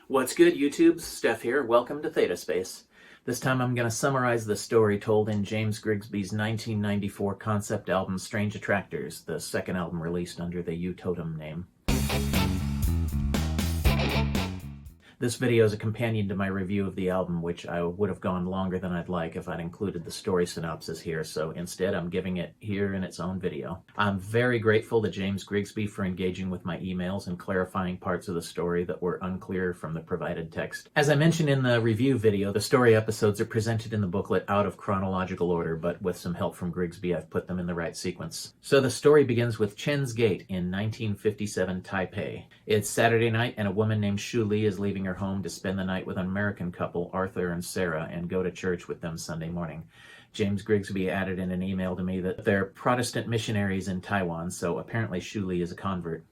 What's good, YouTube? Steph here. Welcome to Theta Space. This time I'm going to summarize the story told in James Grigsby's 1994 concept album Strange Attractors, the second album released under the Totem name. This video is a companion to my review of the album, which I would have gone longer than I'd like if I'd included the story synopsis here, so instead I'm giving it here in its own video. I'm very grateful to James Grigsby for engaging with my emails and clarifying parts of the story that were unclear from the provided text. As I mentioned in the review video, the story episodes are presented in the booklet out of chronological order, but with some help from Grigsby I've put them in the right sequence. So the story begins with Chen's Gate in 1957 Taipei. It's Saturday night and a woman named Shu Li is leaving her home to spend the night with an American couple, Arthur and Sarah, and go to church with them Sunday morning. James Grigsby added in an email to me that they're Protestant missionaries in Taiwan, so apparently Shu Li is a convert.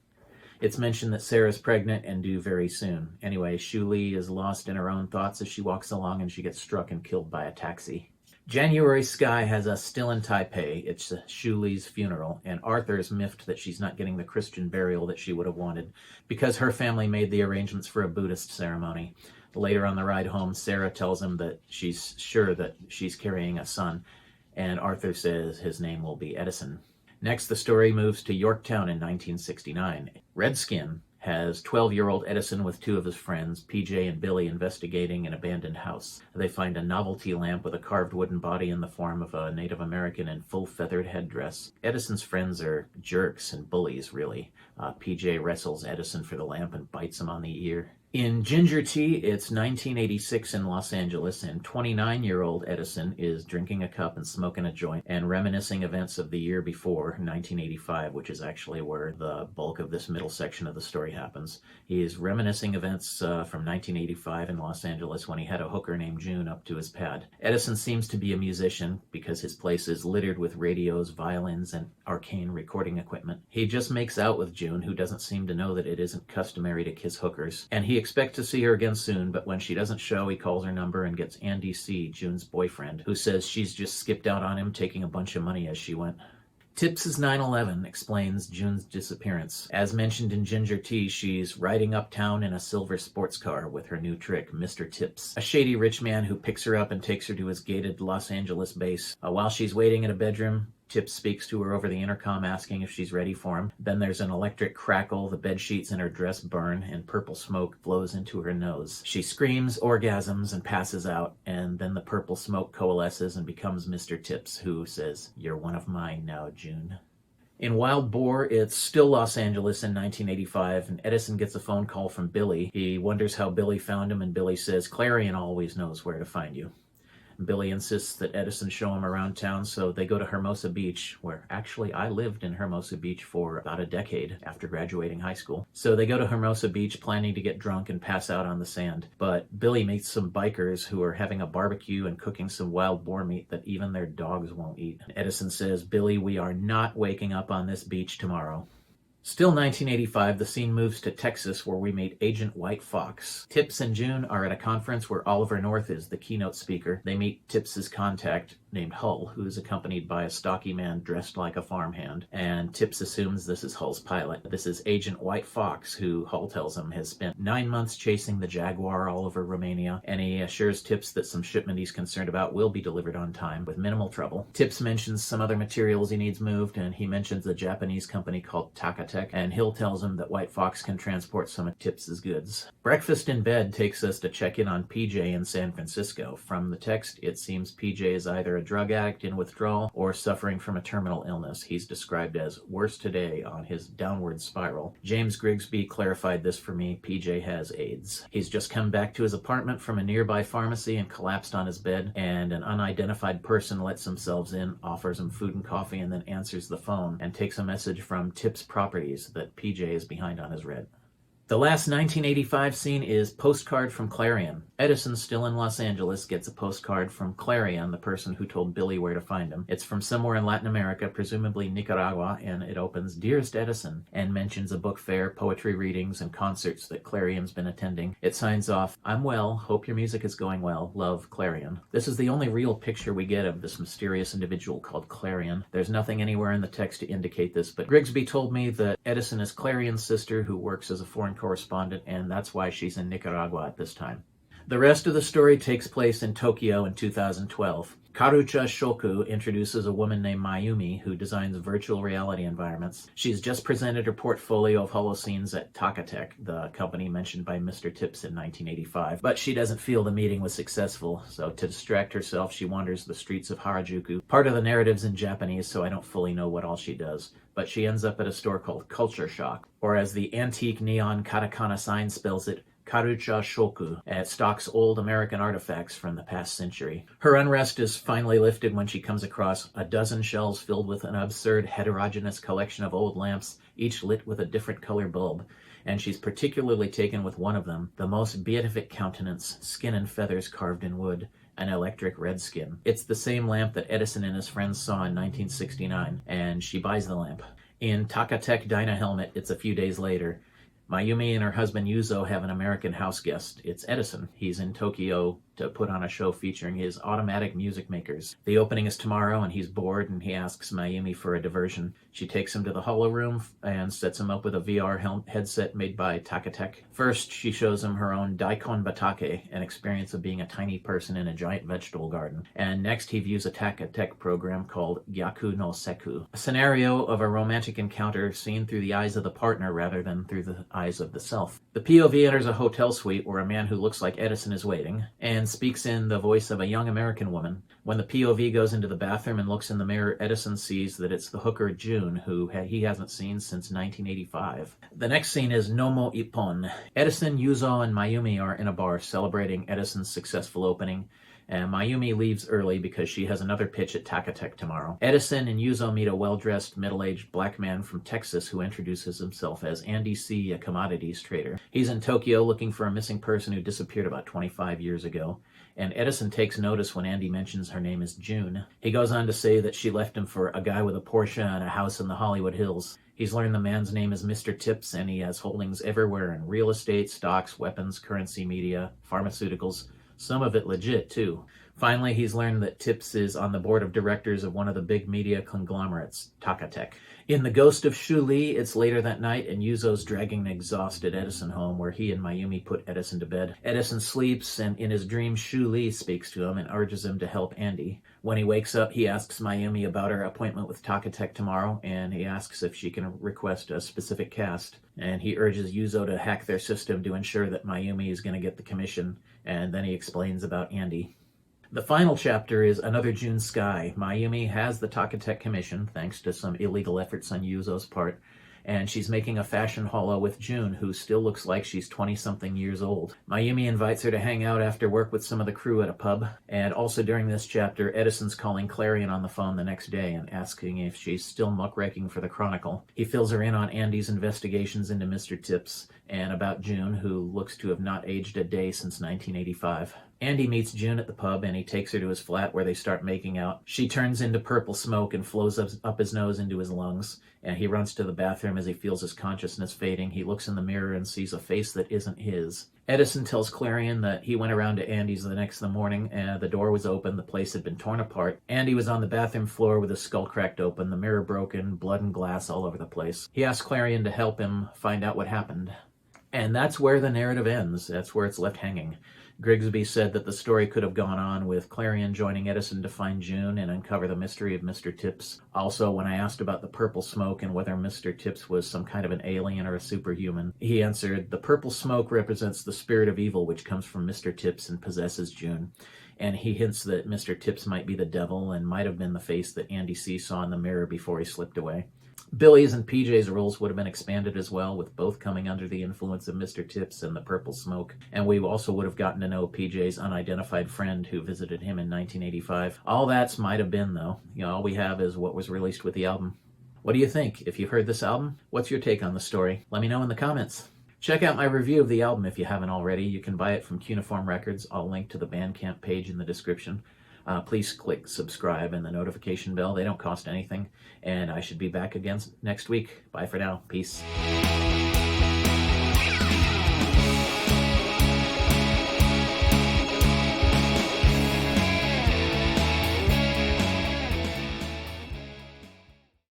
It's mentioned that Sarah's pregnant and due very soon. Anyway, Shu Li is lost in her own thoughts as she walks along and she gets struck and killed by a taxi. January sky has us still in Taipei. It's Shu Li's funeral, and Arthur is miffed that she's not getting the Christian burial that she would have wanted because her family made the arrangements for a Buddhist ceremony. Later on the ride home, Sarah tells him that she's sure that she's carrying a son, and Arthur says his name will be Edison. Next, the story moves to Yorktown in 1969. Redskin has 12-year-old Edison with two of his friends, PJ and Billy, investigating an abandoned house. They find a novelty lamp with a carved wooden body in the form of a Native American in full feathered headdress. Edison's friends are jerks and bullies, really. PJ wrestles Edison for the lamp and bites him on the ear. In Ginger Tea, it's 1986 in Los Angeles, and 29-year-old Edison is drinking a cup and smoking a joint and reminiscing events of the year before, 1985, which is actually where the bulk of this middle section of the story happens. He is reminiscing events from 1985 in Los Angeles when he had a hooker named June up to his pad. Edison seems to be a musician because his place is littered with radios, violins, and arcane recording equipment. He just makes out with June, who doesn't seem to know that it isn't customary to kiss hookers, and he expects to see her again soon, but when she doesn't show, he calls her number and gets Andy C., June's boyfriend, who says she's just skipped out on him, taking a bunch of money as she went. Tips' 9/11 explains June's disappearance. As mentioned in Ginger Tea, she's riding uptown in a silver sports car with her new trick, Mr. Tips, a shady rich man who picks her up and takes her to his gated Los Angeles base. While she's waiting in a bedroom, Tips speaks to her over the intercom asking if she's ready for him. Then there's an electric crackle, the bed sheets in her dress burn, and purple smoke blows into her nose. She screams, orgasms, and passes out, and then the purple smoke coalesces and becomes Mr. Tips, who says, "You're one of mine now, June." In Wild Boar, it's still Los Angeles in 1985, and Edison gets a phone call from Billy. He wonders how Billy found him, and Billy says, "Clarion always knows where to find you." Billy insists that Edison show him around town, so they go to Hermosa Beach, where actually I lived in Hermosa Beach for about a decade after graduating high school. So they go to Hermosa Beach planning to get drunk and pass out on the sand. But Billy meets some bikers who are having a barbecue and cooking some wild boar meat that even their dogs won't eat. Edison says, "Billy, we are not waking up on this beach tomorrow." Still 1985, the scene moves to Texas where we meet Agent White Fox. Tips and June are at a conference where Oliver North is the keynote speaker. They meet Tips's contact named Hull, who is accompanied by a stocky man dressed like a farmhand, and Tips assumes this is Hull's pilot. This is Agent White Fox, who Hull tells him has spent 9 months chasing the Jaguar all over Romania, and he assures Tips that some shipment he's concerned about will be delivered on time with minimal trouble. Tips mentions some other materials he needs moved, and he mentions a Japanese company called Takatech, and Hill tells him that White Fox can transport some of Tips's goods. Breakfast in bed takes us to check in on PJ in San Francisco. From the text, it seems PJ is either a drug addict in withdrawal or suffering from a terminal illness. He's described as worse today on his downward spiral. James Grigsby clarified this for me. PJ has AIDS. He's just come back to his apartment from a nearby pharmacy and collapsed on his bed, and an unidentified person lets themselves in, offers him food and coffee, and then answers the phone and takes a message from Tips Properties that PJ is behind on his rent. The last 1985 scene is Postcard from Clarion. Edison, still in Los Angeles, gets a postcard from Clarion, the person who told Billy where to find him. It's from somewhere in Latin America, presumably Nicaragua, and it opens, "Dearest Edison," and mentions a book fair, poetry readings, and concerts that Clarion's been attending. It signs off, "I'm well, hope your music is going well, love, Clarion." This is the only real picture we get of this mysterious individual called Clarion. There's nothing anywhere in the text to indicate this, but Grigsby told me that Edison is Clarion's sister who works as a foreign correspondent, and that's why she's in Nicaragua at this time. The rest of the story takes place in Tokyo in 2012. Karucha Shoku introduces a woman named Mayumi who designs virtual reality environments. She's just presented her portfolio of holoscenes at Takatech, the company mentioned by Mr. Tips in 1985, but she doesn't feel the meeting was successful, so to distract herself, she wanders the streets of Harajuku. Part of the narrative's in Japanese, so I don't fully know what all she does, but she ends up at a store called Culture Shock, or as the antique neon katakana sign spells it, Karucha Shoku, and stocks old American artifacts from the past century. Her unrest is finally lifted when she comes across a dozen shelves filled with an absurd heterogeneous collection of old lamps, each lit with a different color bulb, and she's particularly taken with one of them, the most beatific countenance, skin and feathers carved in wood, an electric red skin. It's the same lamp that Edison and his friends saw in 1969, and she buys the lamp. In Takatech Dyna Helmet, it's a few days later. Mayumi and her husband Yuzo have an American house guest. It's Edison. He's in Tokyo to put on a show featuring his automatic music makers. The opening is tomorrow, and he's bored, and he asks Mayumi for a diversion. She takes him to the Holo Room and sets him up with a VR headset made by Takatech. First, she shows him her own Daikon Batake, an experience of being a tiny person in a giant vegetable garden. And next, he views a Takatech program called Gyaku no Seku, a scenario of a romantic encounter seen through the eyes of the partner rather than through the eyes of the self. The POV enters a hotel suite where a man who looks like Edison is waiting, and speaks in the voice of a young American woman. When the POV goes into the bathroom and looks in the mirror, Edison sees that it's the hooker June, who he hasn't seen since 1985. The next scene is Nomo Ippon. Edison, Yuzo, and Mayumi are in a bar celebrating Edison's successful opening, and Mayumi leaves early because she has another pitch at Takatech tomorrow. Edison and Yuzo meet a well-dressed, middle-aged black man from Texas who introduces himself as Andy C., a commodities trader. He's in Tokyo looking for a missing person who disappeared about 25 years ago, and Edison takes notice when Andy mentions her name is June. He goes on to say that she left him for a guy with a Porsche and a house in the Hollywood Hills. He's learned the man's name is Mr. Tips, and he has holdings everywhere in real estate, stocks, weapons, currency, media, pharmaceuticals, some of it legit, too. Finally, he's learned that Tips is on the board of directors of one of the big media conglomerates, Takatech. In The Ghost of Shu Li, it's later that night, and Yuzo's dragging an exhausted Edison home, where he and Mayumi put Edison to bed. Edison sleeps, and in his dream, Shu Li speaks to him and urges him to help Andy. When he wakes up, he asks Mayumi about her appointment with Takatech tomorrow, and he asks if she can request a specific cast. And he urges Yuzo to hack their system to ensure that Mayumi is going to get the commission, and then he explains about Andy. The final chapter is Another June Sky. Mayumi has the Takatech commission, thanks to some illegal efforts on Yuzo's part, and she's making a fashion holo with June, who still looks like she's 20-something years old. Mayumi invites her to hang out after work with some of the crew at a pub, and also during this chapter, Edison's calling Clarion on the phone the next day and asking if she's still muckraking for the Chronicle. He fills her in on Andy's investigations into Mr. Tips, and about June, who looks to have not aged a day since 1985. Andy meets June at the pub, and he takes her to his flat where they start making out. She turns into purple smoke and flows up his nose into his lungs, and he runs to the bathroom as he feels his consciousness fading. He looks in the mirror and sees a face that isn't his. Edison tells Clarion that he went around to Andy's the next morning, and the door was open, the place had been torn apart. Andy was on the bathroom floor with his skull cracked open, the mirror broken, blood and glass all over the place. He asks Clarion to help him find out what happened. And that's where the narrative ends. That's where it's left hanging. Grigsby said that the story could have gone on with Clarion joining Edison to find June and uncover the mystery of Mr. Tips. Also, when I asked about the purple smoke and whether Mr. Tips was some kind of an alien or a superhuman, he answered, "The purple smoke represents the spirit of evil which comes from Mr. Tips and possesses June." And he hints that Mr. Tips might be the devil and might have been the face that Andy C. saw in the mirror before he slipped away. Billy's and PJ's roles would have been expanded as well, with both coming under the influence of Mr. Tips and the purple smoke. And we also would have gotten to know PJ's unidentified friend who visited him in 1985. All that's might have been, though. All we have is what was released with the album. What do you think? If you've heard this album, what's your take on the story? Let me know in the comments. Check out my review of the album if you haven't already. You can buy it from Cuneiform Records. I'll link to the Bandcamp page in the description. Please click subscribe and the notification bell. They don't cost anything. And I should be back again next week. Bye for now. Peace.